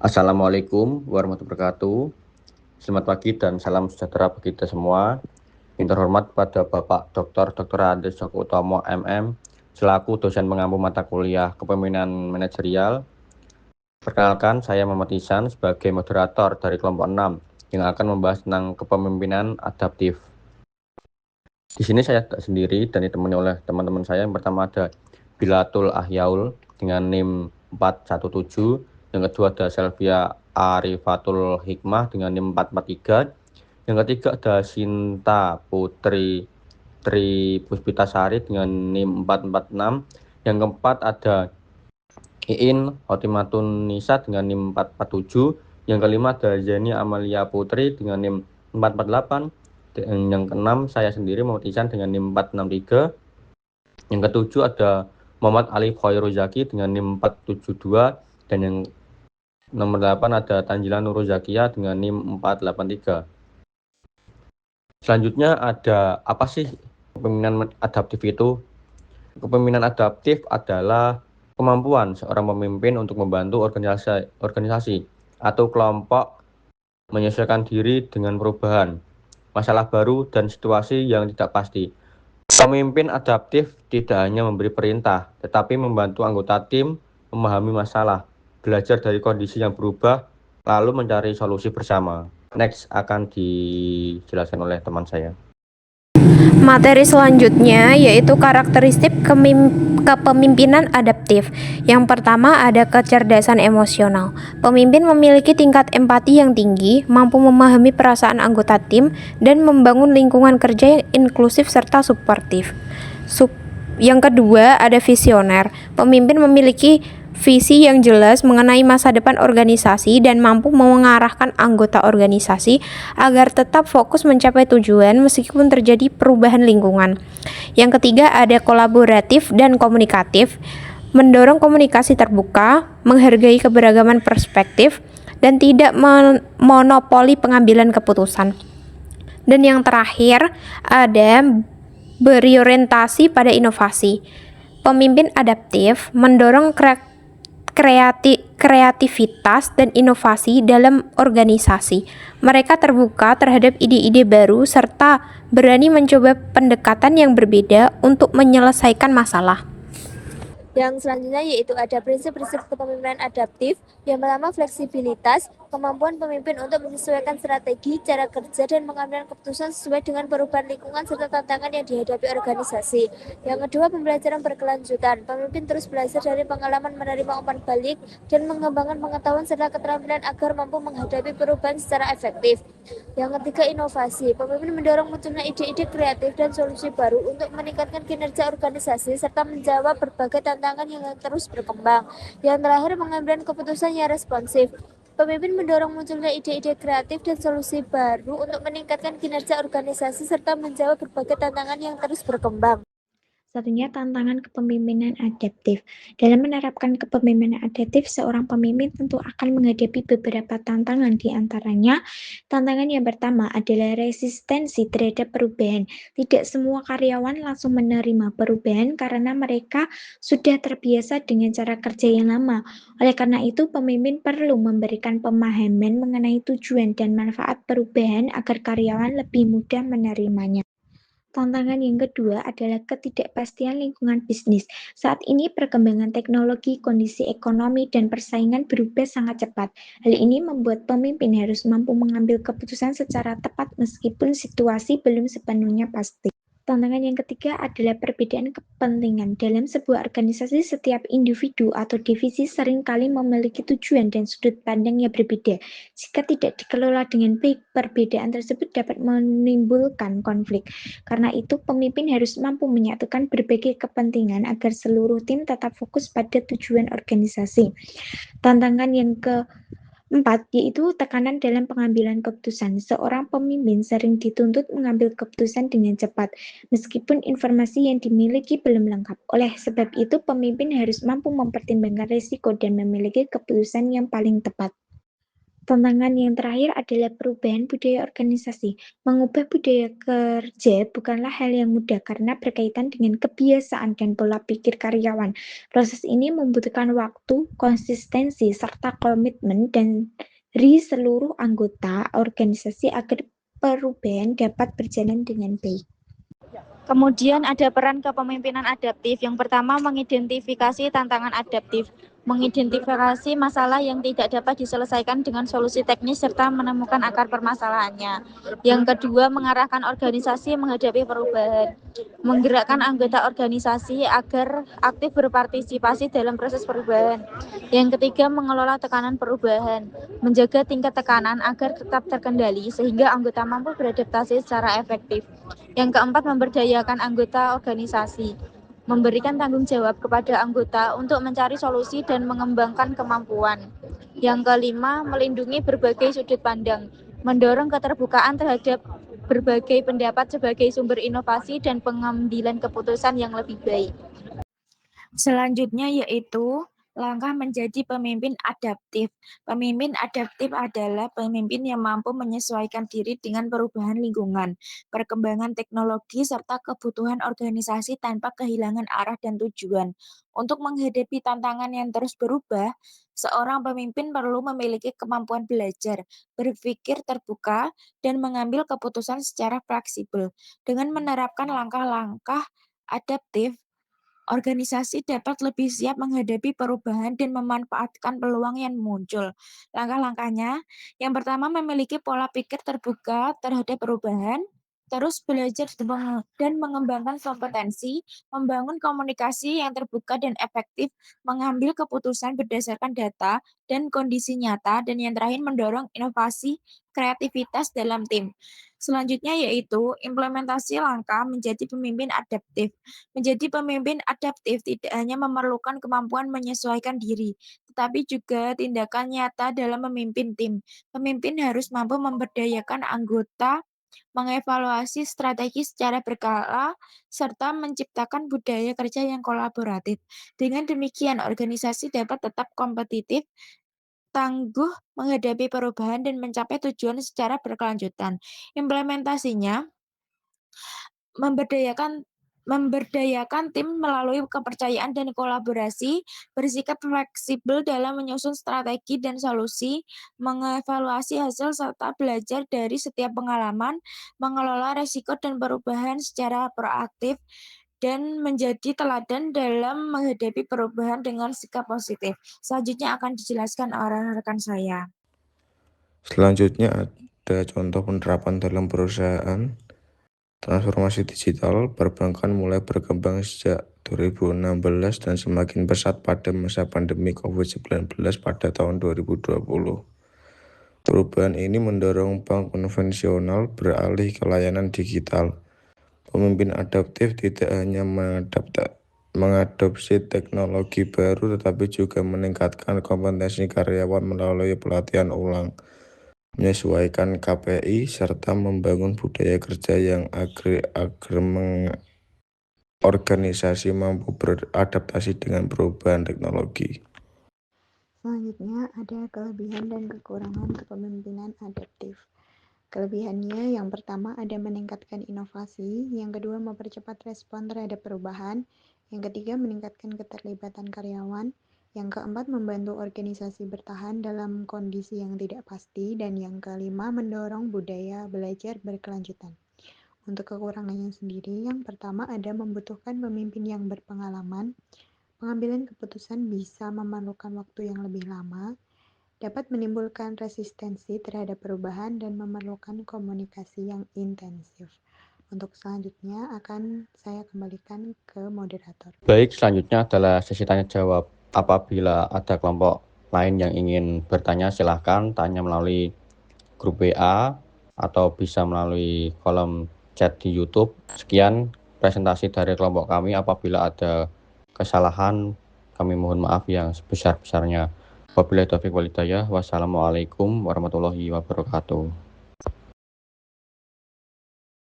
Assalamualaikum warahmatullahi wabarakatuh. Selamat pagi dan salam sejahtera bagi kita semua. Yang terhormat pada Bapak Dr. Andes Joko Utomo MM selaku dosen pengampu mata kuliah Kepemimpinan Manajerial. Perkenalkan, saya Muhammad Ihsan sebagai moderator dari kelompok 6 yang akan membahas tentang kepemimpinan adaptif. Di sini saya tidak sendiri dan ditemani oleh teman-teman saya. Yang pertama ada Bilatul Ahyaul dengan NIM 417. Yang kedua ada Selvia Arifatul Hikmah dengan NIM 443. Yang ketiga ada Sinta Putri Tri Puspitasari dengan NIM 446. Yang keempat ada Iin Hotimatun Nisa dengan NIM 447. Yang kelima ada Zeni Amalia Putri dengan NIM 448. Dan yang keenam saya sendiri Muhammad Ihsan dengan NIM 463. Yang ketujuh ada Muhammad Ali Khoiruzaki dengan NIM 472. Dan yang nomor 8 ada Tanjila Nuruzakia dengan NIM 483. Selanjutnya ada apa sih kepemimpinan adaptif itu? Kepemimpinan adaptif adalah kemampuan seorang pemimpin untuk membantu organisasi atau kelompok menyesuaikan diri dengan perubahan, masalah baru, dan situasi yang tidak pasti. Pemimpin adaptif tidak hanya memberi perintah, tetapi membantu anggota tim memahami masalah, belajar dari kondisi yang berubah, lalu mencari solusi bersama. Next akan dijelaskan oleh teman saya. Materi selanjutnya yaitu karakteristik kepemimpinan adaptif. Yang pertama ada kecerdasan emosional. Pemimpin memiliki tingkat empati yang tinggi, mampu memahami perasaan anggota tim, dan membangun lingkungan kerja yang inklusif serta suportif. Yang kedua ada visioner. Pemimpin memiliki visi yang jelas mengenai masa depan organisasi dan mampu mengarahkan anggota organisasi agar tetap fokus mencapai tujuan meskipun terjadi perubahan lingkungan. Yang ketiga ada kolaboratif dan komunikatif, mendorong komunikasi terbuka, menghargai keberagaman perspektif, dan tidak monopoli pengambilan keputusan. Dan yang terakhir ada berorientasi pada inovasi. Pemimpin adaptif mendorong kreativitas dan inovasi dalam organisasi. Mereka terbuka terhadap ide-ide baru serta berani mencoba pendekatan yang berbeda untuk menyelesaikan masalah. Yang selanjutnya yaitu ada prinsip-prinsip kepemimpinan adaptif. Yang pertama fleksibilitas, kemampuan pemimpin untuk menyesuaikan strategi, cara kerja, dan mengambil keputusan sesuai dengan perubahan lingkungan serta tantangan yang dihadapi organisasi. Yang kedua pembelajaran berkelanjutan, pemimpin terus belajar dari pengalaman, menerima umpan balik, dan mengembangkan pengetahuan serta keterampilan agar mampu menghadapi perubahan secara efektif. Yang ketiga inovasi, pemimpin mendorong munculnya ide-ide kreatif dan solusi baru untuk meningkatkan kinerja organisasi serta menjawab berbagai tantangan yang terus berkembang. Yang terakhir pengambilan keputusan yang responsif. Pemimpin mendorong munculnya ide-ide kreatif dan solusi baru untuk meningkatkan kinerja organisasi serta menjawab berbagai tantangan yang terus berkembang. Satunya tantangan kepemimpinan adaptif. Dalam menerapkan kepemimpinan adaptif, seorang pemimpin tentu akan menghadapi beberapa tantangan. Di antaranya, tantangan yang pertama adalah resistensi terhadap perubahan. Tidak semua karyawan langsung menerima perubahan karena mereka sudah terbiasa dengan cara kerja yang lama. Oleh karena itu, pemimpin perlu memberikan pemahaman mengenai tujuan dan manfaat perubahan agar karyawan lebih mudah menerimanya. Tantangan yang kedua adalah ketidakpastian lingkungan bisnis. Saat ini perkembangan teknologi, kondisi ekonomi, dan persaingan berubah sangat cepat. Hal ini membuat pemimpin harus mampu mengambil keputusan secara tepat meskipun situasi belum sepenuhnya pasti. Tantangan yang ketiga adalah perbedaan kepentingan. Dalam sebuah organisasi, setiap individu atau divisi seringkali memiliki tujuan dan sudut pandang yang berbeda. Jika tidak dikelola dengan baik, perbedaan tersebut dapat menimbulkan konflik. Karena itu, pemimpin harus mampu menyatukan berbagai kepentingan agar seluruh tim tetap fokus pada tujuan organisasi. Tantangan yang keempat, yaitu tekanan dalam pengambilan keputusan. Seorang pemimpin sering dituntut mengambil keputusan dengan cepat, meskipun informasi yang dimiliki belum lengkap. Oleh sebab itu, pemimpin harus mampu mempertimbangkan risiko dan memiliki keputusan yang paling tepat. Tantangan yang terakhir adalah perubahan budaya organisasi. Mengubah budaya kerja bukanlah hal yang mudah karena berkaitan dengan kebiasaan dan pola pikir karyawan. Proses ini membutuhkan waktu, konsistensi, serta komitmen dari seluruh anggota organisasi agar perubahan dapat berjalan dengan baik. Kemudian ada peran kepemimpinan adaptif. Yang pertama, mengidentifikasi tantangan adaptif, mengidentifikasi masalah yang tidak dapat diselesaikan dengan solusi teknis serta menemukan akar permasalahannya. Yang kedua, mengarahkan organisasi menghadapi perubahan, menggerakkan anggota organisasi agar aktif berpartisipasi dalam proses perubahan. Yang ketiga, mengelola tekanan perubahan, menjaga tingkat tekanan agar tetap terkendali sehingga anggota mampu beradaptasi secara efektif. Yang keempat, memberdayakan anggota organisasi, memberikan tanggung jawab kepada anggota untuk mencari solusi dan mengembangkan kemampuan. Yang kelima, melindungi berbagai sudut pandang, mendorong keterbukaan terhadap berbagai pendapat sebagai sumber inovasi dan pengambilan keputusan yang lebih baik. Selanjutnya yaitu langkah menjadi pemimpin adaptif. Pemimpin adaptif adalah pemimpin yang mampu menyesuaikan diri dengan perubahan lingkungan, perkembangan teknologi, serta kebutuhan organisasi tanpa kehilangan arah dan tujuan. Untuk menghadapi tantangan yang terus berubah, seorang pemimpin perlu memiliki kemampuan belajar, berpikir terbuka, dan mengambil keputusan secara fleksibel. Dengan menerapkan langkah-langkah adaptif, organisasi dapat lebih siap menghadapi perubahan dan memanfaatkan peluang yang muncul. Langkah-langkahnya, yang pertama memiliki pola pikir terbuka terhadap perubahan, terus belajar dan mengembangkan kompetensi, membangun komunikasi yang terbuka dan efektif, mengambil keputusan berdasarkan data dan kondisi nyata, dan yang terakhir mendorong inovasi kreativitas dalam tim. Selanjutnya yaitu implementasi langkah menjadi pemimpin adaptif. Menjadi pemimpin adaptif tidak hanya memerlukan kemampuan menyesuaikan diri, tetapi juga tindakan nyata dalam memimpin tim. Pemimpin harus mampu memberdayakan anggota, mengevaluasi strategi secara berkala, serta menciptakan budaya kerja yang kolaboratif. Dengan demikian, organisasi dapat tetap kompetitif, tangguh menghadapi perubahan, dan mencapai tujuan secara berkelanjutan. Implementasinya memberdayakan memberdayakan tim melalui kepercayaan dan kolaborasi, bersikap fleksibel dalam menyusun strategi dan solusi, mengevaluasi hasil serta belajar dari setiap pengalaman, mengelola risiko dan perubahan secara proaktif, dan menjadi teladan dalam menghadapi perubahan dengan sikap positif. Selanjutnya akan dijelaskan oleh rekan saya. Selanjutnya ada contoh penerapan dalam perusahaan. Transformasi digital perbankan mulai berkembang sejak 2016 dan semakin pesat pada masa pandemi COVID-19 pada tahun 2020. Perubahan ini mendorong bank konvensional beralih ke layanan digital. Pemimpin adaptif tidak hanya mengadopsi teknologi baru, tetapi juga meningkatkan kompetensi karyawan melalui pelatihan ulang, menyesuaikan KPI, serta membangun budaya kerja yang agar organisasi mampu beradaptasi dengan perubahan teknologi. Selanjutnya ada kelebihan dan kekurangan kepemimpinan adaptif. Kelebihannya yang pertama ada meningkatkan inovasi, yang kedua mempercepat respon terhadap perubahan, yang ketiga meningkatkan keterlibatan karyawan, yang keempat membantu organisasi bertahan dalam kondisi yang tidak pasti, dan yang kelima mendorong budaya belajar berkelanjutan. Untuk kekurangannya sendiri, yang pertama ada membutuhkan pemimpin yang berpengalaman, pengambilan keputusan bisa memerlukan waktu yang lebih lama, dapat menimbulkan resistensi terhadap perubahan dan memerlukan komunikasi yang intensif. Untuk selanjutnya akan saya kembalikan ke moderator. Baik, selanjutnya adalah sesi tanya jawab. Apabila ada kelompok lain yang ingin bertanya, silahkan tanya melalui grup WA atau bisa melalui kolom chat di YouTube. Sekian presentasi dari kelompok kami. Apabila ada kesalahan, kami mohon maaf yang sebesar-besarnya. Wabillahi taufiq wal hidayah. Wassalamualaikum warahmatullahi wabarakatuh.